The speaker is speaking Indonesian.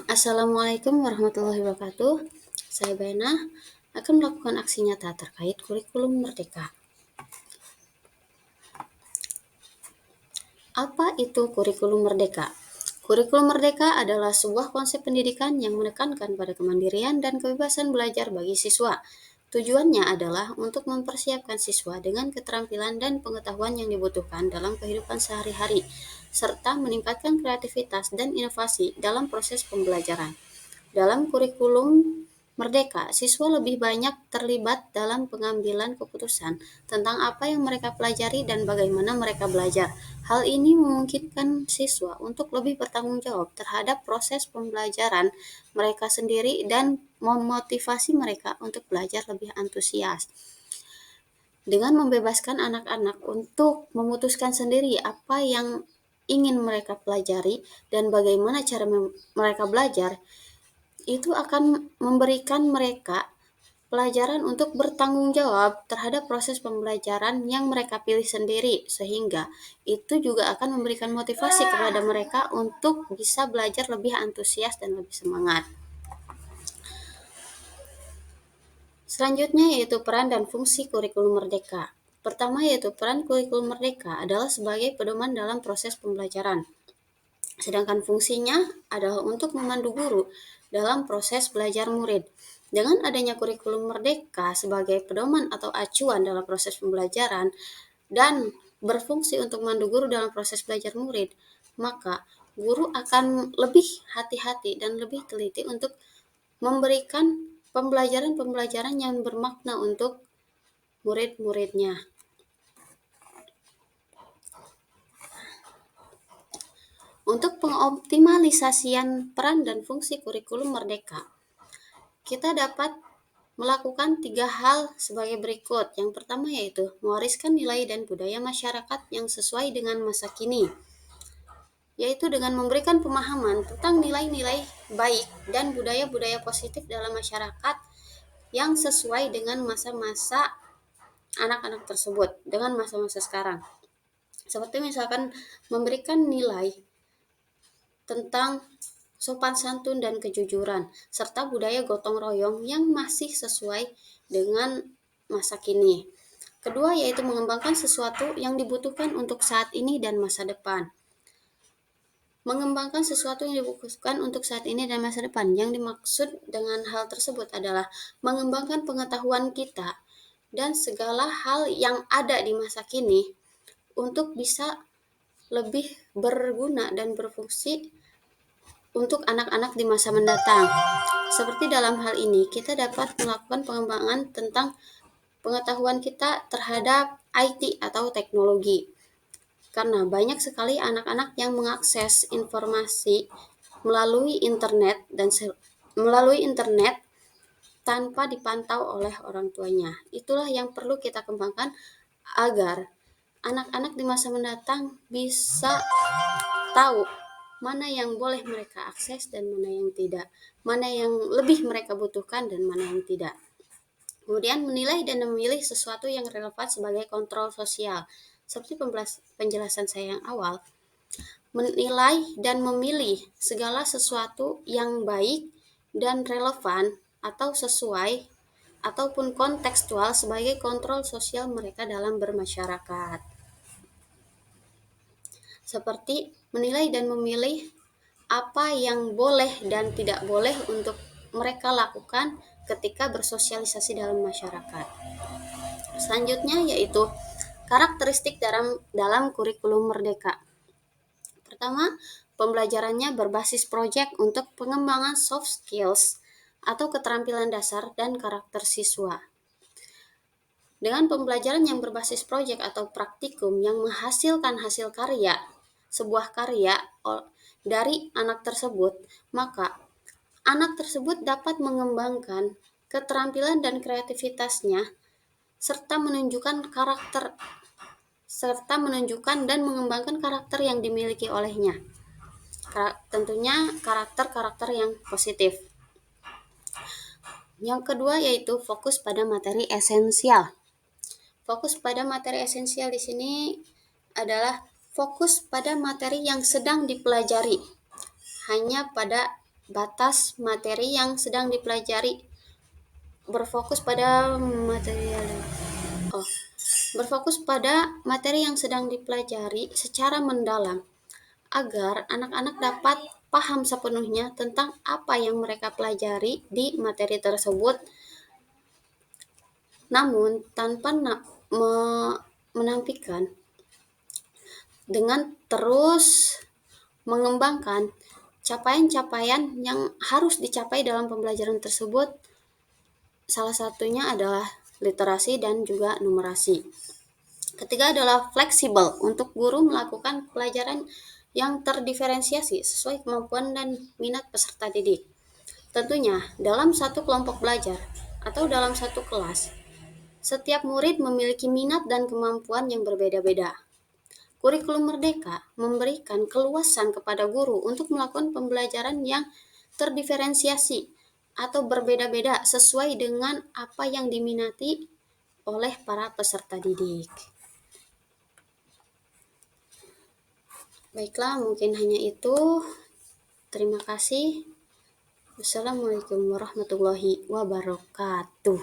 Assalamualaikum warahmatullahi wabarakatuh. Saya Bena akan melakukan aksi nyata terkait kurikulum merdeka. Apa itu kurikulum merdeka? Kurikulum merdeka adalah sebuah konsep pendidikan yang menekankan pada kemandirian dan kebebasan belajar bagi siswa. Tujuannya adalah untuk mempersiapkan siswa dengan keterampilan dan pengetahuan yang dibutuhkan dalam kehidupan sehari-hari, serta meningkatkan kreativitas dan inovasi dalam proses pembelajaran. Dalam kurikulum Merdeka, siswa lebih banyak terlibat dalam pengambilan keputusan tentang apa yang mereka pelajari dan bagaimana mereka belajar. Hal ini memungkinkan siswa untuk lebih bertanggung jawab terhadap proses pembelajaran mereka sendiri dan memotivasi mereka untuk belajar lebih antusias. Dengan membebaskan anak-anak untuk memutuskan sendiri apa yang ingin mereka pelajari dan bagaimana cara mereka belajar, itu akan memberikan mereka pelajaran untuk bertanggung jawab terhadap proses pembelajaran yang mereka pilih sendiri, sehingga itu juga akan memberikan motivasi kepada mereka untuk bisa belajar lebih antusias dan lebih semangat. Selanjutnya yaitu peran dan fungsi kurikulum merdeka. Pertama yaitu peran kurikulum merdeka adalah sebagai pedoman dalam proses pembelajaran. Sedangkan fungsinya adalah untuk memandu guru dalam proses belajar murid. Dengan adanya kurikulum merdeka sebagai pedoman atau acuan dalam proses pembelajaran dan berfungsi untuk memandu guru dalam proses belajar murid, maka guru akan lebih hati-hati dan lebih teliti untuk memberikan pembelajaran-pembelajaran yang bermakna untuk murid-muridnya. Untuk pengoptimalisasian peran dan fungsi kurikulum merdeka, kita dapat melakukan 3 hal sebagai berikut. Yang pertama yaitu mewariskan nilai dan budaya masyarakat yang sesuai dengan masa kini, yaitu dengan memberikan pemahaman tentang nilai-nilai baik dan budaya-budaya positif dalam masyarakat yang sesuai dengan masa-masa anak-anak tersebut, dengan masa-masa sekarang. Seperti misalkan memberikan nilai tentang sopan santun dan kejujuran, serta budaya gotong royong yang masih sesuai dengan masa kini. Kedua yaitu mengembangkan sesuatu yang dibutuhkan untuk saat ini dan masa depan. Mengembangkan sesuatu yang dibutuhkan untuk saat ini dan masa depan. Yang dimaksud dengan hal tersebut adalah mengembangkan pengetahuan kita dan segala hal yang ada di masa kini untuk bisa lebih berguna dan berfungsi untuk anak-anak di masa mendatang. Seperti dalam hal ini, kita dapat melakukan pengembangan tentang pengetahuan kita terhadap IT atau teknologi. Karena banyak sekali anak-anak yang mengakses informasi melalui internet tanpa dipantau oleh orang tuanya. Itulah yang perlu kita kembangkan agar anak-anak di masa mendatang bisa tahu mana yang boleh mereka akses dan mana yang tidak, mana yang lebih mereka butuhkan dan mana yang tidak. Kemudian menilai dan memilih sesuatu yang relevan sebagai kontrol sosial. Seperti penjelasan saya yang awal, menilai dan memilih segala sesuatu yang baik dan relevan atau sesuai ataupun kontekstual sebagai kontrol sosial mereka dalam bermasyarakat. Seperti menilai dan memilih apa yang boleh dan tidak boleh untuk mereka lakukan ketika bersosialisasi dalam masyarakat. Selanjutnya yaitu karakteristik dalam kurikulum merdeka. Pertama, pembelajarannya berbasis proyek untuk pengembangan soft skills atau keterampilan dasar dan karakter siswa. Dengan pembelajaran yang berbasis proyek atau praktikum yang menghasilkan hasil karya, sebuah karya dari anak tersebut, maka anak tersebut dapat mengembangkan keterampilan dan kreativitasnya serta menunjukkan dan mengembangkan karakter yang dimiliki olehnya. Tentunya karakter-karakter yang positif. Yang kedua yaitu fokus pada materi esensial. Fokus pada materi esensial di sini adalah fokus pada materi yang sedang dipelajari, hanya pada batas materi yang sedang dipelajari, berfokus pada oh, berfokus pada materi yang sedang dipelajari secara mendalam agar anak-anak dapat paham sepenuhnya tentang apa yang mereka pelajari di materi tersebut, namun tanpa menampilkan dengan terus mengembangkan capaian-capaian yang harus dicapai dalam pembelajaran tersebut. Salah satunya adalah literasi dan juga numerasi. Ketiga adalah fleksibel, untuk guru melakukan pelajaran yang terdiferensiasi sesuai kemampuan dan minat peserta didik. Tentunya, dalam satu kelompok belajar atau dalam satu kelas, setiap murid memiliki minat dan kemampuan yang berbeda-beda. Kurikulum Merdeka memberikan keluasan kepada guru untuk melakukan pembelajaran yang terdiferensiasi atau berbeda-beda sesuai dengan apa yang diminati oleh para peserta didik. Baiklah, mungkin hanya itu. Terima kasih. Wassalamualaikum warahmatullahi wabarakatuh.